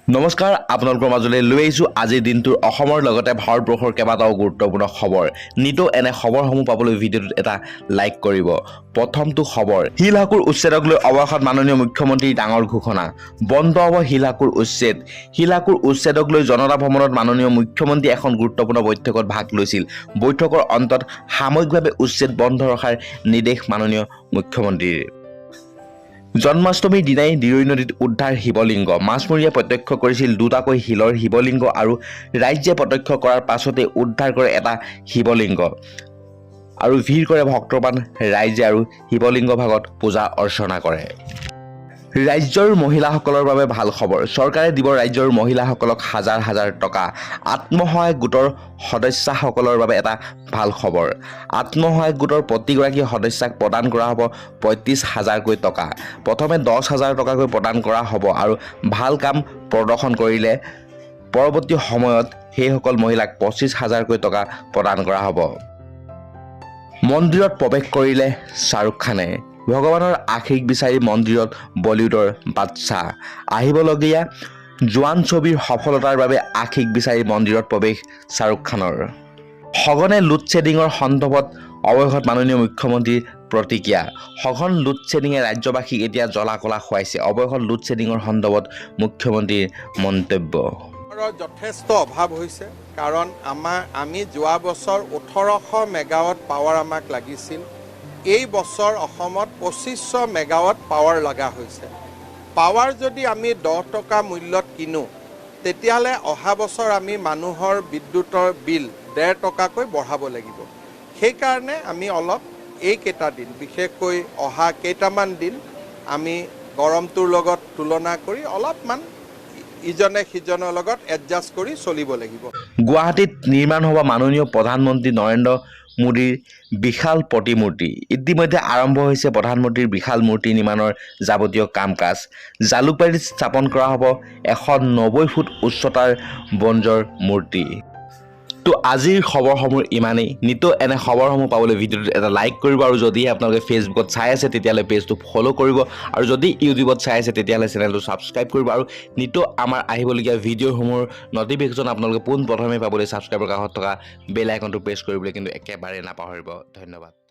নমস্কাৰ আপোনালোকৰ মাজলৈ লৈ আহিছোঁ আজিৰ দিনটোৰ অসমৰ লগতে ভাৰতবৰ্ষৰ কেইবাটাও গুৰুত্বপূৰ্ণ খবৰ নিতৌ এনে খবৰসমূহ পাবলৈ ভিডিঅ'টোত এটা লাইক কৰিব প্ৰথমটো খবৰ শিল হাকুৰ উচ্ছেদক লৈ অৱশেষত মাননীয় মুখ্যমন্ত্ৰীৰ ডাঙৰ ঘোষণা বন্ধ হ'ব শিল হাকুৰ উচ্ছেদক লৈ জনতা ভৱনত মাননীয় মুখ্যমন্ত্ৰী এখন গুৰুত্বপূৰ্ণ বৈঠকত ভাগ লৈছিল বৈঠকৰ অন্তত সাময়িকভাৱে উচ্ছেদ বন্ধ ৰখাৰ নিৰ্দেশ মাননীয় মুখ্যমন্ত্ৰীৰ জন্মাষ্টমীৰ দিনাই দিৰৈ নদীত উদ্ধাৰ শিৱলিংগ মাছমৰীয়াই প্ৰত্যক্ষ কৰিছিল দুটাকৈ শিলৰ শিৱলিংগ আৰু ৰাইজে প্ৰত্যক্ষ কৰাৰ পাছতে উদ্ধাৰ কৰে এটা শিৱলিংগ আৰু ভিৰ কৰে ভক্তবান ৰাইজে আৰু শিৱলিংগ ভাগত পূজা অৰ্চনা কৰে ৰাজ্যৰ মহিলাসকলৰ বাবে ভাল খবৰ চৰকাৰে দিব ৰাজ্যৰ মহিলাসকলক হাজাৰ হাজাৰ টকা আত্মসহায়ক গোটৰ সদস্যসকলৰ বাবে এটা ভাল খবৰ আত্মসহায়ক গোটৰ প্ৰতিগৰাকী সদস্যাক প্ৰদান কৰা হ'ব ৩৫,০০০কৈ টকা প্ৰথমে ১০,০০০ টকাকৈ প্ৰদান কৰা হ'ব আৰু ভাল কাম প্ৰদৰ্শন কৰিলে পৰৱৰ্তী সময়ত সেইসকল মহিলাক ২৫,০০০কৈ টকা প্ৰদান কৰা হ'ব মন্দিৰত প্ৰৱেশ কৰিলে শ্বাহৰুখ খানে ভগৱানৰ আশীষ বিচাৰি মন্দিৰত বলিউডৰ বাদশ্বাহ আহিবলগীয়া জোৱান ছবিৰ সফলতাৰ বাবে আশীষ বিচাৰি মন্দিৰত প্ৰৱেশ শ্বাহৰুখ খানৰ সঘনে লোডশ্বেডিঙৰ সন্দৰ্ভত অৱশেষত মাননীয় মুখ্যমন্ত্ৰীৰ প্ৰতিক্ৰিয়া সঘন লোডশ্বেডিঙে ৰাজ্যবাসীক এতিয়া জ্বলা কলা খুৱাইছে অৱশেষত লোডশ্বেডিঙৰ সন্দৰ্ভত মুখ্যমন্ত্ৰীৰ মন্তব্য যথেষ্ট অভাৱ হৈছে কাৰণ আমি যোৱা বছৰ ১৮০০ মেগাৱাট পাৱাৰ আমাক লাগিছিল এই বছৰ অসমত ২৫০০ মেগাৱাট পাৱাৰ লগা হৈছে পাৱাৰ যদি আমি ১০ টকা মূল্যত কিনো তেতিয়াহ'লে অহা বছৰ আমি মানুহৰ বিদ্যুতৰ বিল ১.৫ টকাকৈ বঢ়াব লাগিব সেইকাৰণে আমি অলপ এইকেইটা দিন বিশেষকৈ অহা কেইটামান দিন আমি গৰমটোৰ লগত তুলনা কৰি অলপমান ইজনে সিজনৰ লগত এডজাষ্ট কৰি চলিব লাগিব গুৱাহাটীত নিৰ্মাণ হ'ব মাননীয় প্ৰধানমন্ত্ৰী নৰেন্দ্ৰ মোদীৰ বিশাল প্ৰতিমূৰ্তি ইতিমধ্যে আৰম্ভ হৈছে প্ৰধানমন্ত্ৰীৰ বিশাল মূৰ্তি নিৰ্মাণৰ যাৱতীয় কাম কাজ জালুকবাৰীত স্থাপন কৰা হ'ব ১৯০ ফুট উচ্চতাৰ ব্ৰঞ্জৰ মূৰ্তি তো আজিৰ খবৰসমূহ ইমানেই নিতৌ এনে খবৰসমূহ পাবলৈ ভিডিঅ'টোত এটা লাইক কৰিব আৰু যদিহে আপোনালোকে ফেচবুকত চাই আছে তেতিয়াহ'লে পেজটো ফ'ল' কৰিব আৰু যদি ইউটিউবত চাই আছে তেতিয়াহ'লে চেনেলটো ছাবস্ক্ৰাইব কৰিব আৰু নিতৌ আমাৰ আহিবলগীয়া ভিডিঅ'সমূহৰ নটিফিকেশ্যন আপোনালোকে পোনপ্ৰথমে পাবলৈ ছাবস্ক্ৰাইবৰ কাষত থকা বেল আইকনটো প্ৰেছ কৰিবলৈ কিন্তু একেবাৰে নাপাহৰিব ধন্যবাদ